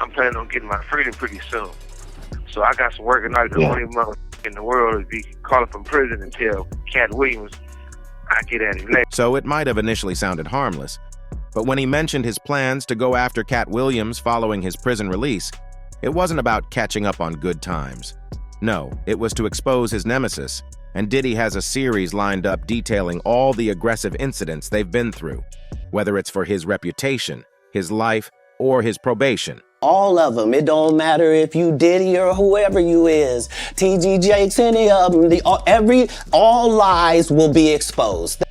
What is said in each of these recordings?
I'm planning on getting my freedom pretty soon. So I got some work, and I'm the only mother in the world to be calling from prison and tell Katt Williams I get at him later. So it might have initially sounded harmless, but when he mentioned his plans to go after Katt Williams following his prison release, it wasn't about catching up on good times. No, it was to expose his nemesis, and Diddy has a series lined up detailing all the aggressive incidents they've been through, whether it's for his reputation, his life, or his probation. All of them. It don't matter if you Diddy or whoever you is. TG Jakes, any of them. All lies will be exposed.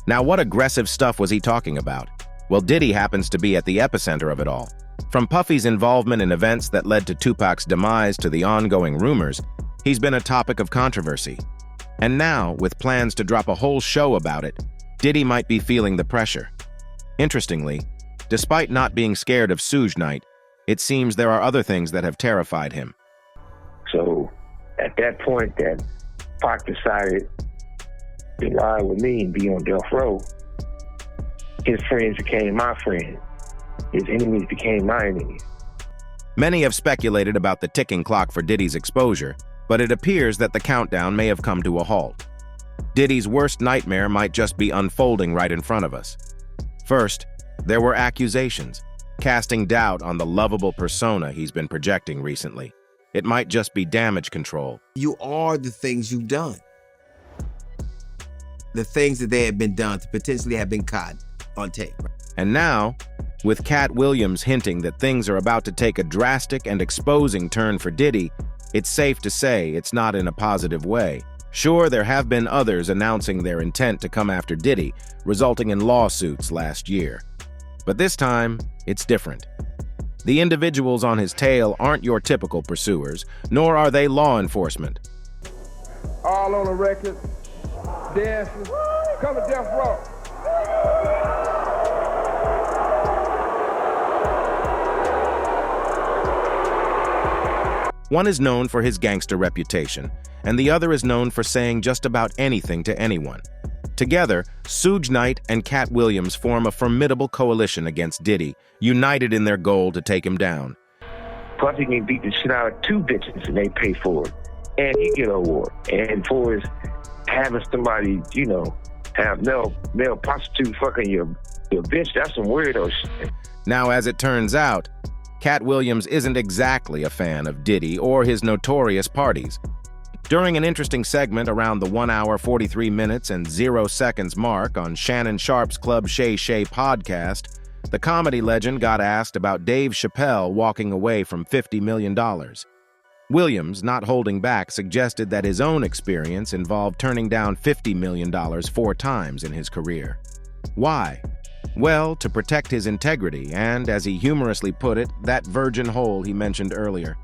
Now, what aggressive stuff was he talking about? Well, Diddy happens to be at the epicenter of it all. From Puffy's involvement in events that led to Tupac's demise to the ongoing rumors, he's been a topic of controversy. And now, with plans to drop a whole show about it, Diddy might be feeling the pressure. Interestingly, despite not being scared of Suge Night, it seems there are other things that have terrified him. So, at that point that Pac decided to lie with me and be on death row, his friends became my friends. His enemies became my enemies. Many have speculated about the ticking clock for Diddy's exposure, but it appears that the countdown may have come to a halt. Diddy's worst nightmare might just be unfolding right in front of us. First, there were accusations, casting doubt on the lovable persona he's been projecting recently. It might just be damage control. You are the things you've done. The things that they have been done to potentially have been caught on tape. And now, with Katt Williams hinting that things are about to take a drastic and exposing turn for Diddy, it's safe to say it's not in a positive way. Sure, there have been others announcing their intent to come after Diddy, resulting in lawsuits last year. But this time, it's different. The individuals on his tail aren't your typical pursuers, nor are they law enforcement. All on the record, dancing, come to death row. One is known for his gangster reputation, and the other is known for saying just about anything to anyone. Together, Suge Knight and Katt Williams form a formidable coalition against Diddy, united in their goal to take him down. Puffy can beat the shit out of two bitches and they pay for it. And he get an award. And for his having somebody, have male prostitute fucking your bitch, that's some weirdo shit. Now, as it turns out, Katt Williams isn't exactly a fan of Diddy or his notorious parties. During an interesting segment around the 1 hour, 43 minutes and 0 seconds mark on Shannon Sharpe's Club Shay Shay podcast, the comedy legend got asked about Dave Chappelle walking away from $50 million. Williams, not holding back, suggested that his own experience involved turning down $50 million 4 times in his career. Why? Well, to protect his integrity and, as he humorously put it, that virgin hole he mentioned earlier.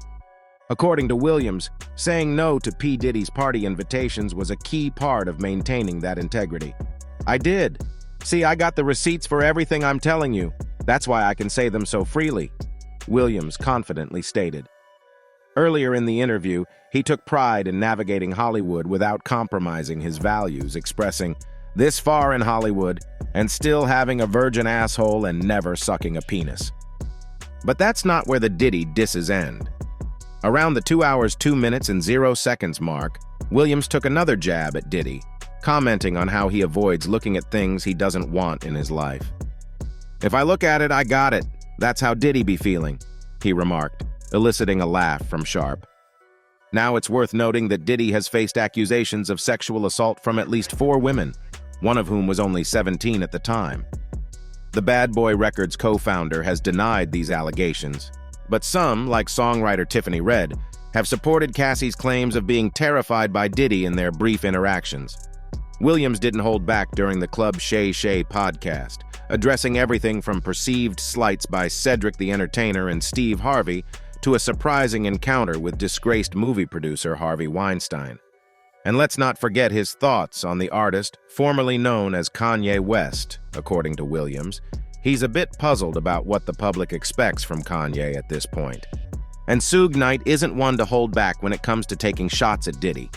According to Williams, saying no to P. Diddy's party invitations was a key part of maintaining that integrity. I did. See, I got the receipts for everything I'm telling you. That's why I can say them so freely, Williams confidently stated. Earlier in the interview, he took pride in navigating Hollywood without compromising his values, expressing, "This far in Hollywood, and still having a virgin asshole and never sucking a penis." But that's not where the Diddy disses end. Around the 2 hours, 2 minutes and 0 seconds mark, Williams took another jab at Diddy, commenting on how he avoids looking at things he doesn't want in his life. "If I look at it, I got it. That's how Diddy be feeling," he remarked, eliciting a laugh from Sharpe. Now it's worth noting that Diddy has faced accusations of sexual assault from at least 4 women, one of whom was only 17 at the time. The Bad Boy Records co-founder has denied these allegations, but some, like songwriter Tiffany Red, have supported Cassie's claims of being terrified by Diddy in their brief interactions. Williams didn't hold back during the Club Shay Shay podcast, addressing everything from perceived slights by Cedric the Entertainer and Steve Harvey to a surprising encounter with disgraced movie producer Harvey Weinstein. And let's not forget his thoughts on the artist formerly known as Kanye West. According to Williams, he's a bit puzzled about what the public expects from Kanye at this point. And Suge Knight isn't one to hold back when it comes to taking shots at Diddy.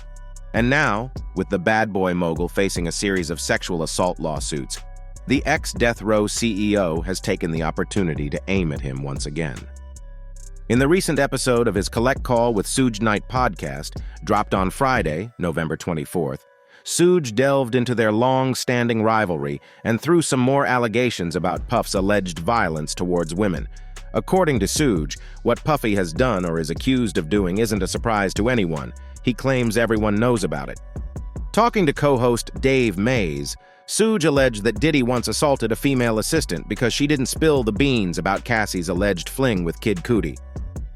And now, with the bad boy mogul facing a series of sexual assault lawsuits, the ex-Death Row CEO has taken the opportunity to aim at him once again. In the recent episode of his Collect Call with Suge Knight podcast, dropped on Friday, November 24th, Suge delved into their long-standing rivalry and threw some more allegations about Puff's alleged violence towards women. According to Suge, what Puffy has done or is accused of doing isn't a surprise to anyone. He claims everyone knows about it. Talking to co-host Dave Mays, Suge alleged that Diddy once assaulted a female assistant because she didn't spill the beans about Cassie's alleged fling with Kid Cudi.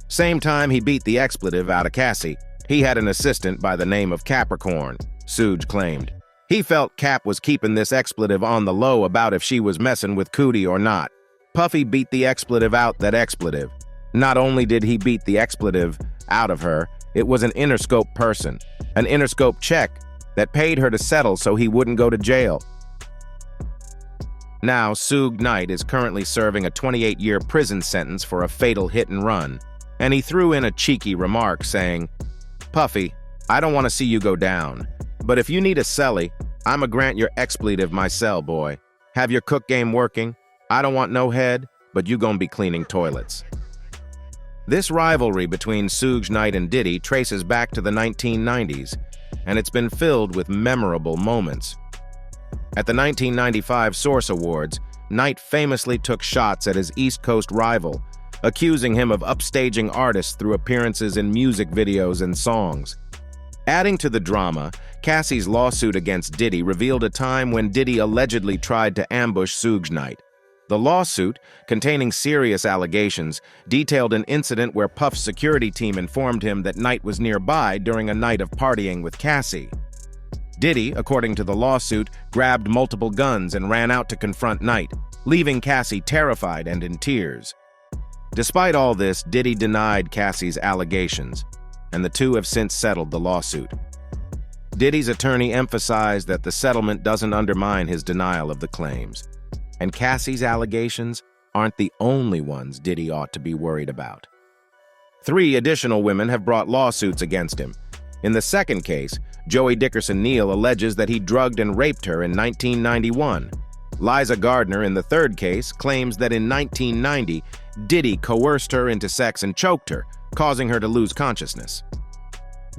Same time he beat the expletive out of Cassie, he had an assistant by the name of Capricorn, Suge claimed. He felt Cap was keeping this expletive on the low about if she was messing with Cudi or not. Puffy beat the expletive out that expletive. Not only did he beat the expletive out of her, it was an Interscope person, an Interscope check that paid her to settle so he wouldn't go to jail. Now, Suge Knight is currently serving a 28-year prison sentence for a fatal hit and run, and he threw in a cheeky remark saying, "Puffy, I don't want to see you go down, but if you need a cellie, I'ma grant your expletive my cell, boy. Have your cook game working? I don't want no head, but you gonna be cleaning toilets." This rivalry between Suge Knight and Diddy traces back to the 1990s, and it's been filled with memorable moments. At the 1995 Source Awards, Knight famously took shots at his East Coast rival, accusing him of upstaging artists through appearances in music videos and songs. Adding to the drama, Cassie's lawsuit against Diddy revealed a time when Diddy allegedly tried to ambush Suge Knight. The lawsuit, containing serious allegations, detailed an incident where Puff's security team informed him that Knight was nearby during a night of partying with Cassie. Diddy, according to the lawsuit, grabbed multiple guns and ran out to confront Knight, leaving Cassie terrified and in tears. Despite all this, Diddy denied Cassie's allegations, and the two have since settled the lawsuit. Diddy's attorney emphasized that the settlement doesn't undermine his denial of the claims, and Cassie's allegations aren't the only ones Diddy ought to be worried about. 3 additional women have brought lawsuits against him. In the second case, Joey Dickerson-Neal alleges that he drugged and raped her in 1991. Liza Gardner, in the third case, claims that in 1990, Diddy coerced her into sex and choked her, causing her to lose consciousness.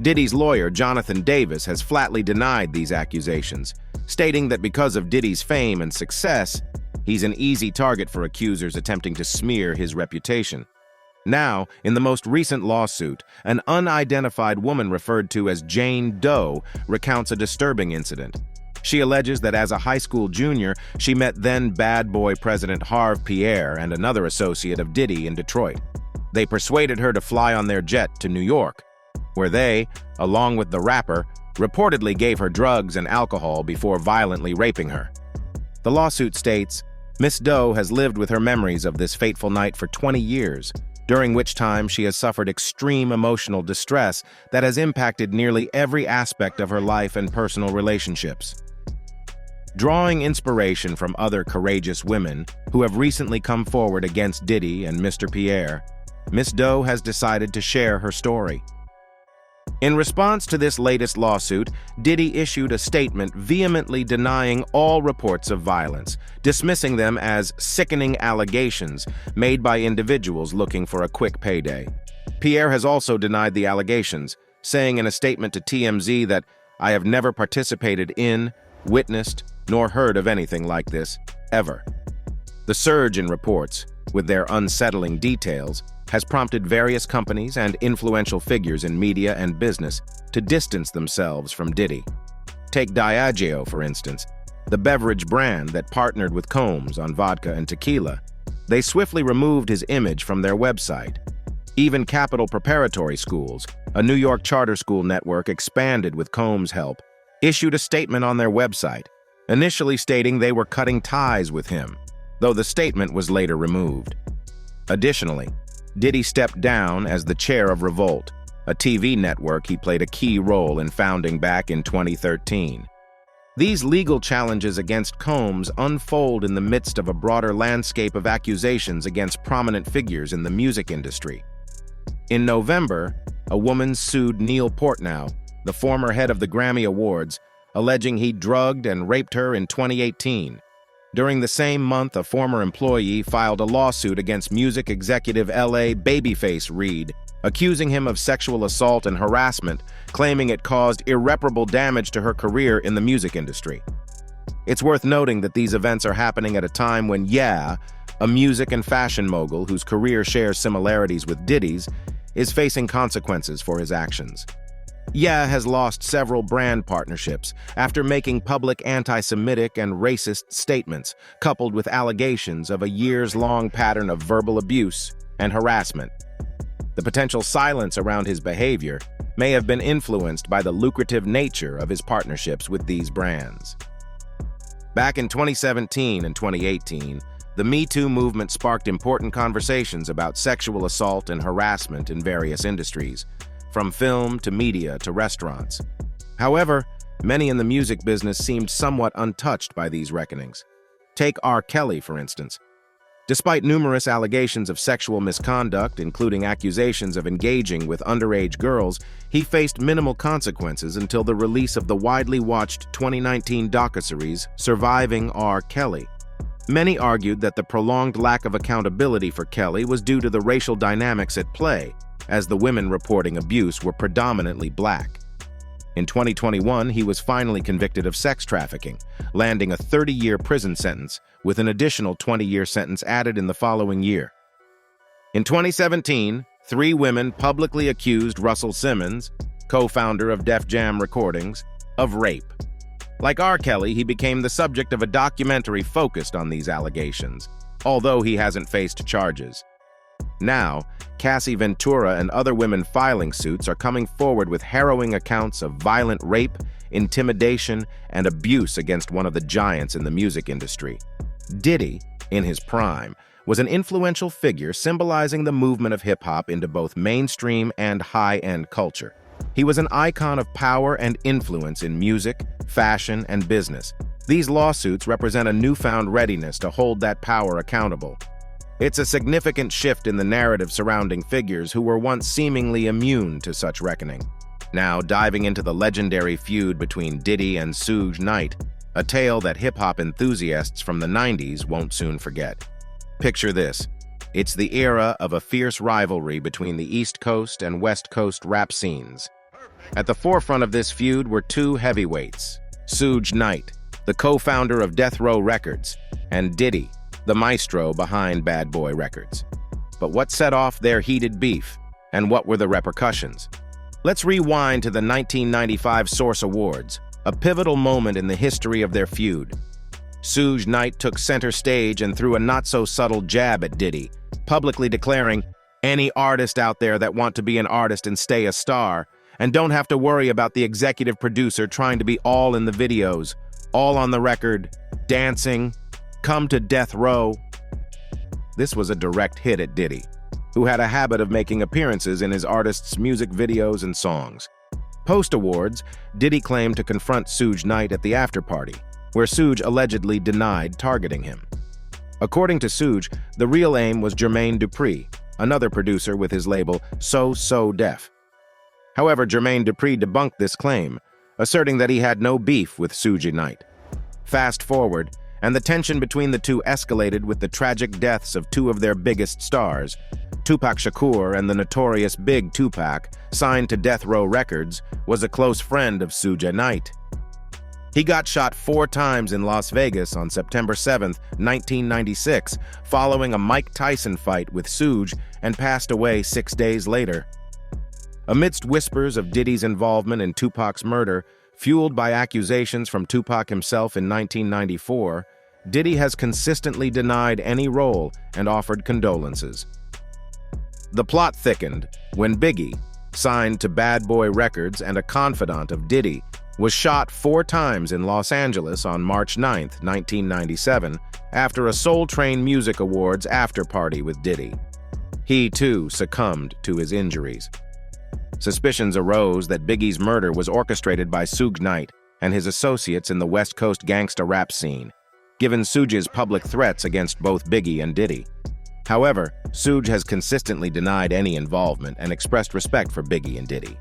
Diddy's lawyer, Jonathan Davis, has flatly denied these accusations, stating that because of Diddy's fame and success, he's an easy target for accusers attempting to smear his reputation. Now, in the most recent lawsuit, an unidentified woman referred to as Jane Doe recounts a disturbing incident. She alleges that as a high school junior, she met then bad boy President Harve Pierre and another associate of Diddy in Detroit. They persuaded her to fly on their jet to New York, where they, along with the rapper, reportedly gave her drugs and alcohol before violently raping her. The lawsuit states, Miss Doe has lived with her memories of this fateful night for 20 years, during which time she has suffered extreme emotional distress that has impacted nearly every aspect of her life and personal relationships. Drawing inspiration from other courageous women who have recently come forward against Diddy and Mr. Pierre, Miss Doe has decided to share her story. In response to this latest lawsuit, Diddy issued a statement vehemently denying all reports of violence, dismissing them as sickening allegations made by individuals looking for a quick payday. Pierre has also denied the allegations, saying in a statement to TMZ that, "I have never participated in, witnessed, nor heard of anything like this, ever." The surge in reports, with their unsettling details, has prompted various companies and influential figures in media and business to distance themselves from Diddy. Take Diageo, for instance, the beverage brand that partnered with Combs on vodka and tequila. They swiftly removed his image from their website. Even Capital Preparatory Schools, a New York charter school network expanded with Combs' help, issued a statement on their website, initially stating they were cutting ties with him, though the statement was later removed. Additionally, Diddy stepped down as the chair of Revolt, a TV network he played a key role in founding back in 2013. These legal challenges against Combs unfold in the midst of a broader landscape of accusations against prominent figures in the music industry. In November, a woman sued Neil Portnow, the former head of the Grammy Awards, alleging he drugged and raped her in 2018. During the same month, a former employee filed a lawsuit against music executive L.A. Babyface Reed, accusing him of sexual assault and harassment, claiming it caused irreparable damage to her career in the music industry. It's worth noting that these events are happening at a time when a music and fashion mogul whose career shares similarities with Diddy's, is facing consequences for his actions. Has lost several brand partnerships after making public anti-Semitic and racist statements, coupled with allegations of a years-long pattern of verbal abuse and harassment. The potential silence around his behavior may have been influenced by the lucrative nature of his partnerships with these brands. Back in 2017 and 2018, the Me Too movement sparked important conversations about sexual assault and harassment in various industries, from film to media to restaurants. However, many in the music business seemed somewhat untouched by these reckonings. Take R. Kelly, for instance. Despite numerous allegations of sexual misconduct, including accusations of engaging with underage girls, he faced minimal consequences until the release of the widely watched 2019 docuseries Surviving R. Kelly. Many argued that the prolonged lack of accountability for Kelly was due to the racial dynamics at play, as the women reporting abuse were predominantly black. In 2021, he was finally convicted of sex trafficking, landing a 30-year prison sentence, with an additional 20-year sentence added in the following year. In 2017, 3 women publicly accused Russell Simmons, co-founder of Def Jam Recordings, of rape. Like R. Kelly, he became the subject of a documentary focused on these allegations, although he hasn't faced charges. Now, Cassie Ventura and other women filing suits are coming forward with harrowing accounts of violent rape, intimidation, and abuse against one of the giants in the music industry. Diddy, in his prime, was an influential figure symbolizing the movement of hip-hop into both mainstream and high-end culture. He was an icon of power and influence in music, fashion, and business. These lawsuits represent a newfound readiness to hold that power accountable. It's a significant shift in the narrative surrounding figures who were once seemingly immune to such reckoning. Now, diving into the legendary feud between Diddy and Suge Knight, a tale that hip-hop enthusiasts from the 90s won't soon forget. Picture this. It's the era of a fierce rivalry between the East Coast and West Coast rap scenes. At the forefront of this feud were 2 heavyweights, Suge Knight, the co-founder of Death Row Records, and Diddy, the maestro behind Bad Boy Records. But what set off their heated beef, and what were the repercussions? Let's rewind to the 1995 Source Awards, a pivotal moment in the history of their feud. Suge Knight took center stage and threw a not-so-subtle jab at Diddy, publicly declaring, "Any artist out there that want to be an artist and stay a star, and don't have to worry about the executive producer trying to be all in the videos, all on the record, dancing, come to death row." This was a direct hit at Diddy, who had a habit of making appearances in his artists' music videos and songs. Post-awards, Diddy claimed to confront Suge Knight at the after-party, where Suge allegedly denied targeting him. According to Suge, the real aim was Jermaine Dupri, another producer with his label So Def. However, Jermaine Dupri debunked this claim, asserting that he had no beef with Suge Knight. Fast forward, and the tension between the two escalated with the tragic deaths of 2 of their biggest stars. Tupac Shakur and the notorious Big Tupac, signed to Death Row Records, was a close friend of Suge Knight. He got shot 4 times in Las Vegas on September 7, 1996, following a Mike Tyson fight with Suge, and passed away 6 days later. Amidst whispers of Diddy's involvement in Tupac's murder, fueled by accusations from Tupac himself in 1994, Diddy has consistently denied any role and offered condolences. The plot thickened when Biggie, signed to Bad Boy Records and a confidant of Diddy, was shot 4 times in Los Angeles on March 9, 1997, after a Soul Train Music Awards after-party with Diddy. He, too, succumbed to his injuries. Suspicions arose that Biggie's murder was orchestrated by Suge Knight and his associates in the West Coast gangsta rap scene, given Suge's public threats against both Biggie and Diddy. However, Suge has consistently denied any involvement and expressed respect for Biggie and Diddy.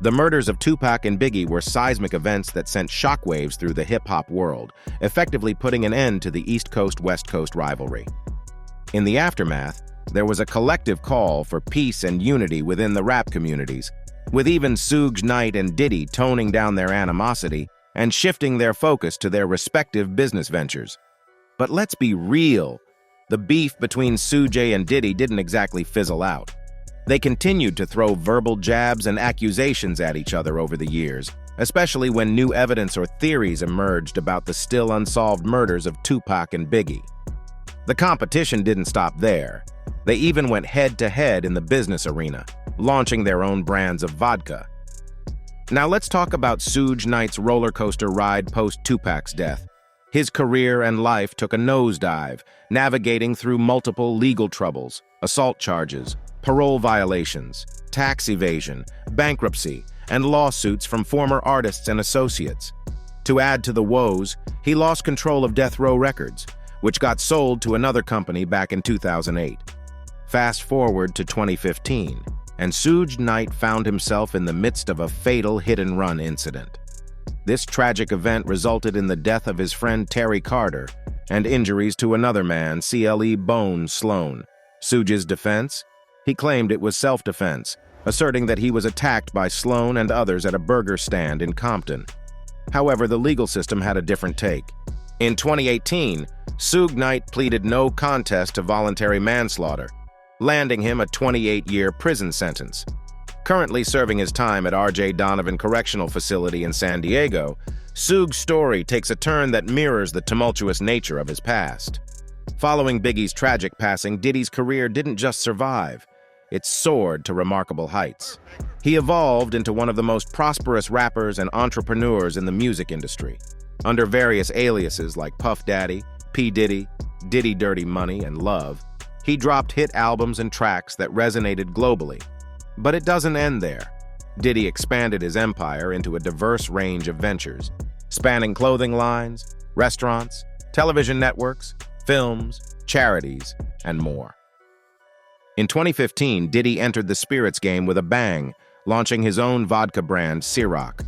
The murders of Tupac and Biggie were seismic events that sent shockwaves through the hip-hop world, effectively putting an end to the East Coast-West Coast rivalry. In the aftermath, there was a collective call for peace and unity within the rap communities, with even Suge Knight and Diddy toning down their animosity and shifting their focus to their respective business ventures. But let's be real, the beef between Suge and Diddy didn't exactly fizzle out. They continued to throw verbal jabs and accusations at each other over the years, especially when new evidence or theories emerged about the still unsolved murders of Tupac and Biggie. The competition didn't stop there. They even went head-to-head in the business arena, launching their own brands of vodka. Now let's talk about Suge Knight's roller coaster ride post-Tupac's death. His career and life took a nosedive, navigating through multiple legal troubles, assault charges, parole violations, tax evasion, bankruptcy, and lawsuits from former artists and associates. To add to the woes, he lost control of Death Row Records, which got sold to another company back in 2008. Fast forward to 2015, and Suge Knight found himself in the midst of a fatal hit-and-run incident. This tragic event resulted in the death of his friend Terry Carter and injuries to another man, CLE Bone Sloan. Suge's defense? He claimed it was self-defense, asserting that he was attacked by Sloan and others at a burger stand in Compton. However, the legal system had a different take. In 2018, Suge Knight pleaded no contest to voluntary manslaughter, landing him a 28-year prison sentence. Currently serving his time at R.J. Donovan Correctional Facility in San Diego, Suge's story takes a turn that mirrors the tumultuous nature of his past. Following Biggie's tragic passing, Diddy's career didn't just survive, it soared to remarkable heights. He evolved into one of the most prosperous rappers and entrepreneurs in the music industry. Under various aliases like Puff Daddy, P. Diddy, Diddy Dirty Money, and Love, he dropped hit albums and tracks that resonated globally. But it doesn't end there. Diddy expanded his empire into a diverse range of ventures, spanning clothing lines, restaurants, television networks, films, charities, and more. In 2015, Diddy entered the spirits game with a bang, launching his own vodka brand, Ciroc.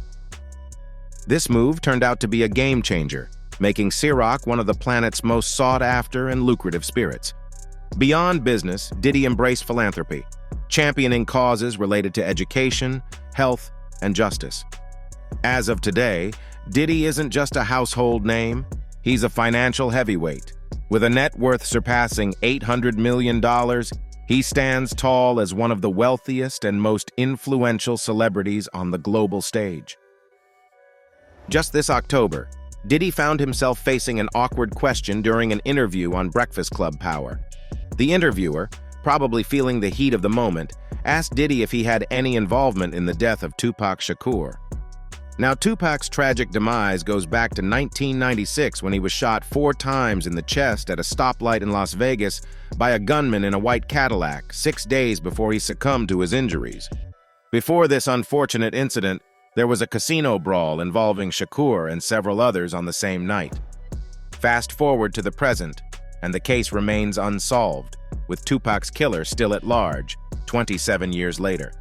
This move turned out to be a game changer, making Ciroc one of the planet's most sought-after and lucrative spirits. Beyond business, Diddy embraced philanthropy, championing causes related to education, health, and justice. As of today, Diddy isn't just a household name, he's a financial heavyweight. With a net worth surpassing $800 million, he stands tall as one of the wealthiest and most influential celebrities on the global stage. Just this October, Diddy found himself facing an awkward question during an interview on Breakfast Club Power. The interviewer, probably feeling the heat of the moment, asked Diddy if he had any involvement in the death of Tupac Shakur. Now, Tupac's tragic demise goes back to 1996 when he was shot 4 times in the chest at a stoplight in Las Vegas by a gunman in a white Cadillac 6 days before he succumbed to his injuries. Before this unfortunate incident, there was a casino brawl involving Shakur and several others on the same night. Fast forward to the present, and the case remains unsolved, with Tupac's killer still at large, 27 years later.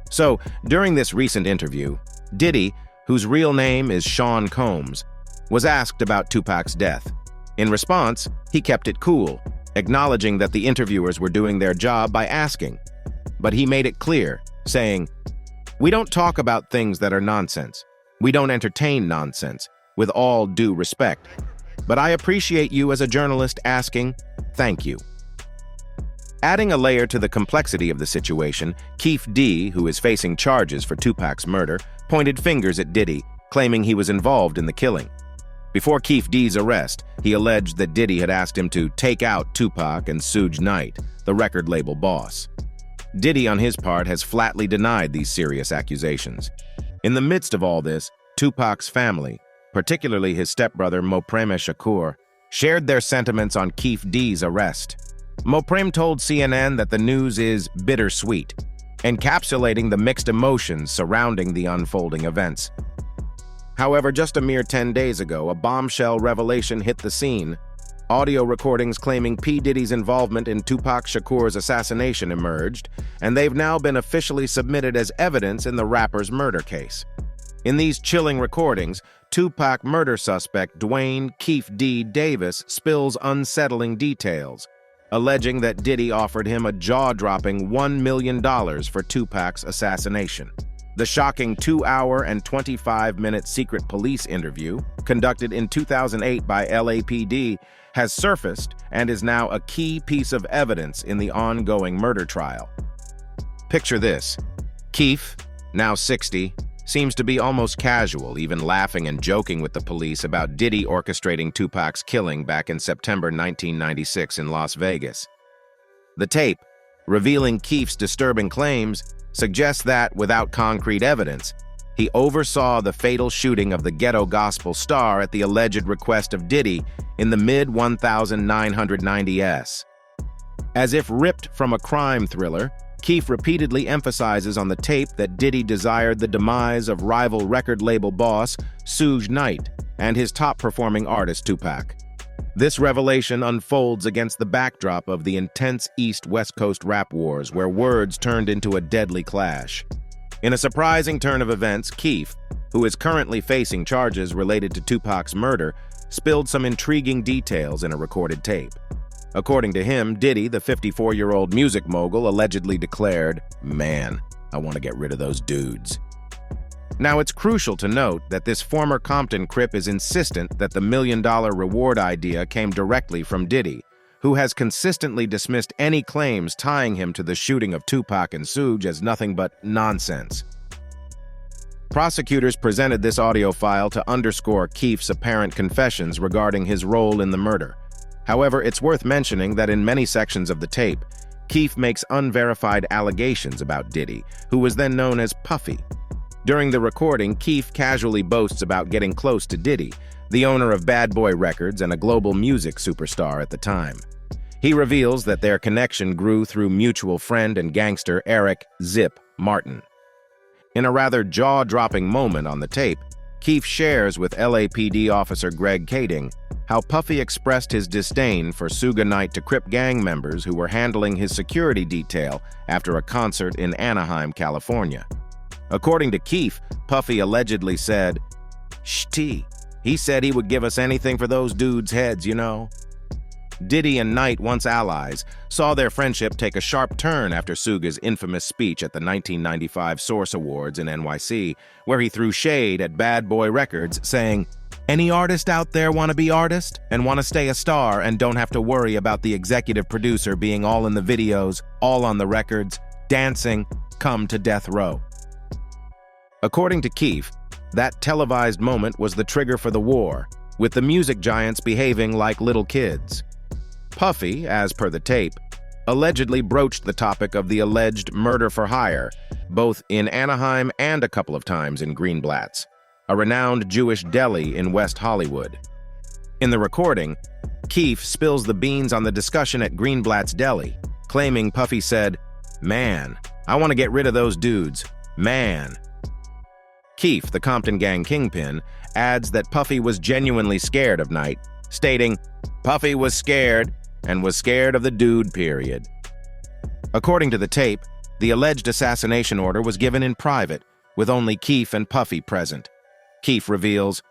So, during this recent interview, Diddy, whose real name is Sean Combs, was asked about Tupac's death. In response, he kept it cool, acknowledging that the interviewers were doing their job by asking. But he made it clear, saying, "We don't talk about things that are nonsense. We don't entertain nonsense, with all due respect. But I appreciate you as a journalist asking, thank you." Adding a layer to the complexity of the situation, Keefe D., who is facing charges for Tupac's murder, pointed fingers at Diddy, claiming he was involved in the killing. Before Keefe D's arrest, he alleged that Diddy had asked him to take out Tupac and Suge Knight, the record label boss. Diddy, on his part, has flatly denied these serious accusations. In the midst of all this, Tupac's family, particularly his stepbrother Mopreme Shakur, shared their sentiments on Keefe D's arrest. Mopreme told CNN that the news is bittersweet, encapsulating the mixed emotions surrounding the unfolding events. However, just a mere 10 days ago, a bombshell revelation hit the scene. audio recordings claiming P. Diddy's involvement in Tupac Shakur's assassination emerged, and they've now been officially submitted as evidence in the rapper's murder case. In these chilling recordings, Tupac murder suspect Dwayne Keefe D. Davis spills unsettling details, alleging that Diddy offered him a jaw-dropping $1 million for Tupac's assassination. The shocking 2-hour and 25-minute secret police interview, conducted in 2008 by LAPD, has surfaced and is now a key piece of evidence in the ongoing murder trial. Picture this. Keefe, now 60, seems to be almost casual, even laughing and joking with the police about Diddy orchestrating Tupac's killing back in September 1996 in Las Vegas. The tape, revealing Keefe's disturbing claims, suggests that, without concrete evidence, he oversaw the fatal shooting of the ghetto gospel star at the alleged request of Diddy in the mid-1990s. As if ripped from a crime thriller, Keefe repeatedly emphasizes on the tape that Diddy desired the demise of rival record label boss Suge Knight and his top-performing artist Tupac. This revelation unfolds against the backdrop of the intense East-West Coast rap wars, where words turned into a deadly clash. In a surprising turn of events, Keefe, who is currently facing charges related to Tupac's murder, spilled some intriguing details in a recorded tape. According to him, Diddy, the 54-year-old music mogul, allegedly declared, "Man, I want to get rid of those dudes." Now, it's crucial to note that this former Compton Crip is insistent that the $1 million reward idea came directly from Diddy, who has consistently dismissed any claims tying him to the shooting of Tupac and Suge as nothing but nonsense. Prosecutors presented this audio file to underscore Keefe's apparent confessions regarding his role in the murder. However, it's worth mentioning that in many sections of the tape, Keefe makes unverified allegations about Diddy, who was then known as Puffy. During the recording, Keefe casually boasts about getting close to Diddy, the owner of Bad Boy Records and a global music superstar at the time. He reveals that their connection grew through mutual friend and gangster Eric "Zip" Martin. In a rather jaw-dropping moment on the tape, Keefe shares with LAPD officer Greg Kading how Puffy expressed his disdain for Suge Knight to Crip gang members who were handling his security detail after a concert in Anaheim, California. According to Keefe, Puffy allegedly said, "Shh-T, he said he would give us anything for those dudes' heads, you know." Diddy and Knight, once allies, saw their friendship take a sharp turn after Suge's infamous speech at the 1995 Source Awards in NYC, where he threw shade at Bad Boy Records, saying, "Any artist out there want to be artist and want to stay a star and don't have to worry about the executive producer being all in the videos, all on the records, dancing, come to death row." According to Keefe, that televised moment was the trigger for the war, with the music giants behaving like little kids. Puffy, as per the tape, allegedly broached the topic of the alleged murder for hire, both in Anaheim and a couple of times in Greenblatt's, a renowned Jewish deli in West Hollywood. In the recording, Keefe spills the beans on the discussion at Greenblatt's deli, claiming Puffy said, "Man, I want to get rid of those dudes. Man." Keefe, the Compton gang kingpin, adds that Puffy was genuinely scared of Knight, stating, "Puffy was scared and was scared of the dude, period." According to the tape, the alleged assassination order was given in private, with only Keefe and Puffy present. Keefe reveals,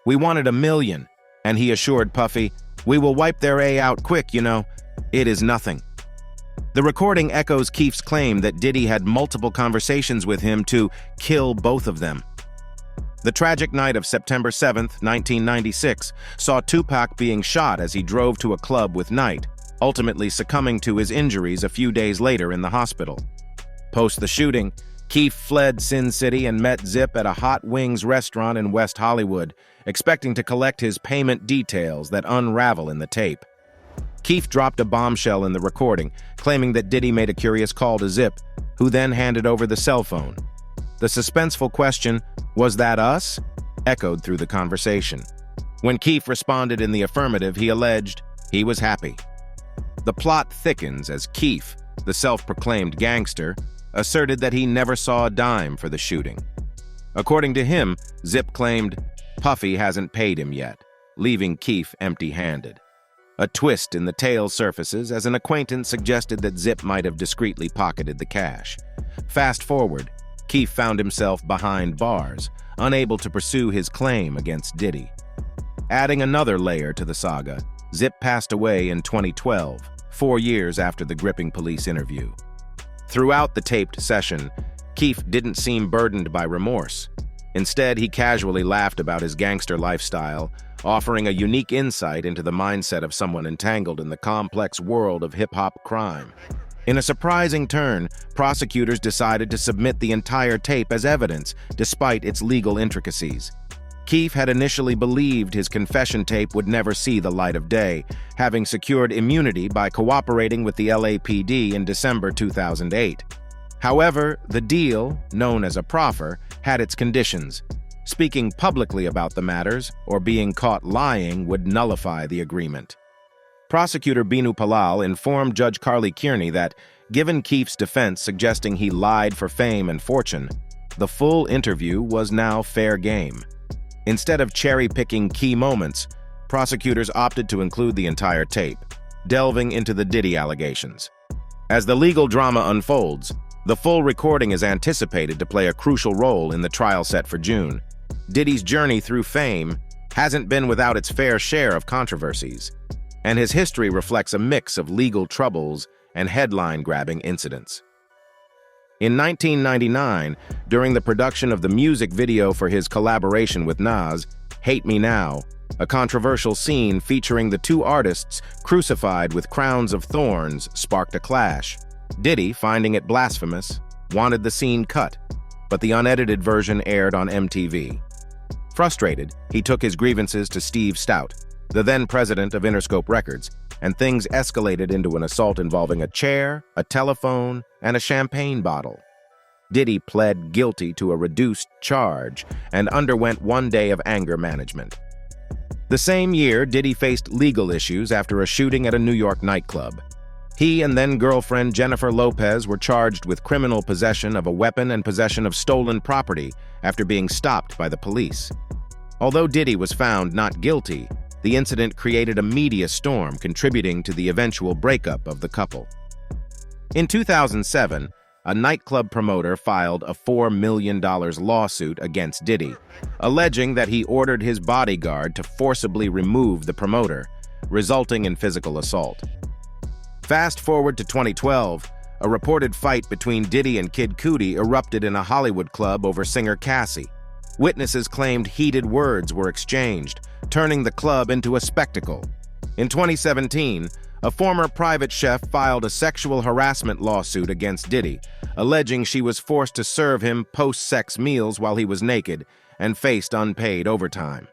"We wanted $1 million, and he assured Puffy, 'We will wipe their A out quick, you know. It is nothing.'" The recording echoes Keefe's claim that Diddy had multiple conversations with him to kill both of them. The tragic night of September 7, 1996, saw Tupac being shot as he drove to a club with Knight, ultimately succumbing to his injuries a few days later in the hospital. Post the shooting, Keefe fled Sin City and met Zip at a Hot Wings restaurant in West Hollywood, expecting to collect his payment details that unravel in the tape. Keefe dropped a bombshell in the recording, claiming that Diddy made a curious call to Zip, who then handed over the cell phone. The suspenseful question, "Was that us?" echoed through the conversation. When Keefe responded in the affirmative, he alleged he was happy. The plot thickens as Keefe, the self-proclaimed gangster, asserted that he never saw a dime for the shooting. According to him, Zip claimed Puffy hasn't paid him yet, leaving Keefe empty-handed. A twist in the tale surfaces as an acquaintance suggested that Zip might have discreetly pocketed the cash. Fast forward, Keefe found himself behind bars, unable to pursue his claim against Diddy. Adding another layer to the saga, Zip passed away in 2012, 4 years after the gripping police interview. Throughout the taped session, Keefe didn't seem burdened by remorse. Instead, he casually laughed about his gangster lifestyle, offering a unique insight into the mindset of someone entangled in the complex world of hip-hop crime. In a surprising turn, prosecutors decided to submit the entire tape as evidence, despite its legal intricacies. Keefe had initially believed his confession tape would never see the light of day, having secured immunity by cooperating with the LAPD in December 2008. However, the deal, known as a proffer, had its conditions. Speaking publicly about the matters, or being caught lying, would nullify the agreement. Prosecutor Binu Palal informed Judge Carly Kearney that, given Keefe's defense suggesting he lied for fame and fortune, the full interview was now fair game. Instead of cherry-picking key moments, prosecutors opted to include the entire tape, delving into the Diddy allegations. As the legal drama unfolds, the full recording is anticipated to play a crucial role in the trial set for June. Diddy's journey through fame hasn't been without its fair share of controversies, and his history reflects a mix of legal troubles and headline-grabbing incidents. In 1999, during the production of the music video for his collaboration with Nas, Hate Me Now, a controversial scene featuring the two artists crucified with crowns of thorns sparked a clash. Diddy, finding it blasphemous, wanted the scene cut, but the unedited version aired on MTV. Frustrated, he took his grievances to Steve Stout, the then president of Interscope Records, and things escalated into an assault involving a chair, a telephone, and a champagne bottle. Diddy pled guilty to a reduced charge and underwent 1 day of anger management. The same year, Diddy faced legal issues after a shooting at a New York nightclub. He and then-girlfriend Jennifer Lopez were charged with criminal possession of a weapon and possession of stolen property after being stopped by the police. Although Diddy was found not guilty, the incident created a media storm, contributing to the eventual breakup of the couple. In 2007, a nightclub promoter filed a $4 million lawsuit against Diddy, alleging that he ordered his bodyguard to forcibly remove the promoter, resulting in physical assault. Fast forward to 2012, a reported fight between Diddy and Kid Cudi erupted in a Hollywood club over singer Cassie. Witnesses claimed heated words were exchanged, turning the club into a spectacle. In 2017, a former private chef filed a sexual harassment lawsuit against Diddy, alleging she was forced to serve him post-sex meals while he was naked and faced unpaid overtime.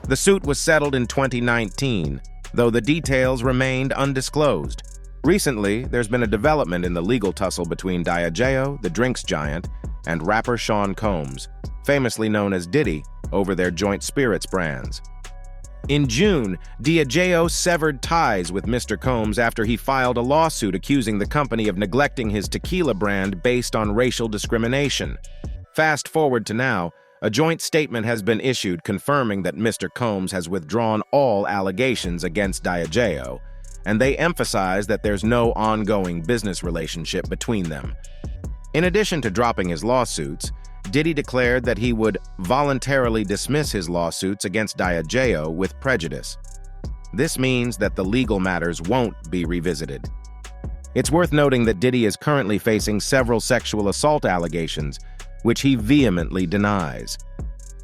The suit was settled in 2019, though the details remained undisclosed. Recently, there's been a development in the legal tussle between Diageo, the drinks giant, and rapper Sean Combs, famously known as Diddy, over their joint spirits brands. In June, Diageo severed ties with Mr. Combs after he filed a lawsuit accusing the company of neglecting his tequila brand based on racial discrimination. Fast forward to now, a joint statement has been issued confirming that Mr. Combs has withdrawn all allegations against Diageo, and they emphasize that there's no ongoing business relationship between them. In addition to dropping his lawsuits, Diddy declared that he would voluntarily dismiss his lawsuits against Diageo with prejudice. This means that the legal matters won't be revisited. It's worth noting that Diddy is currently facing several sexual assault allegations, which he vehemently denies.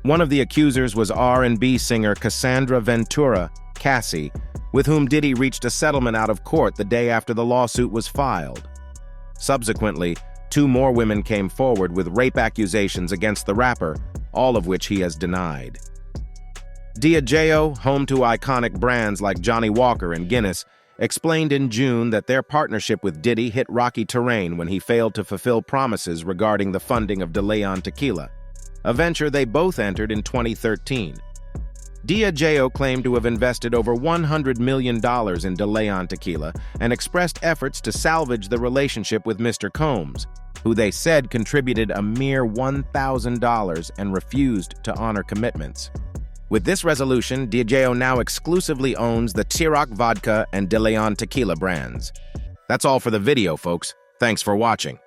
One of the accusers was R&B singer Cassandra Ventura, Cassie, with whom Diddy reached a settlement out of court the day after the lawsuit was filed. Subsequently, 2 more women came forward with rape accusations against the rapper, all of which he has denied. Diageo, home to iconic brands like Johnnie Walker and Guinness, explained in June that their partnership with Diddy hit rocky terrain when he failed to fulfill promises regarding the funding of De Leon Tequila, a venture they both entered in 2013. Diageo claimed to have invested over $100 million in De Leon Tequila and expressed efforts to salvage the relationship with Mr. Combs, who they said contributed a mere $1,000 and refused to honor commitments. With this resolution, Diageo now exclusively owns the Ciroc Vodka and De Leon Tequila brands. That's all for the video, folks. Thanks for watching.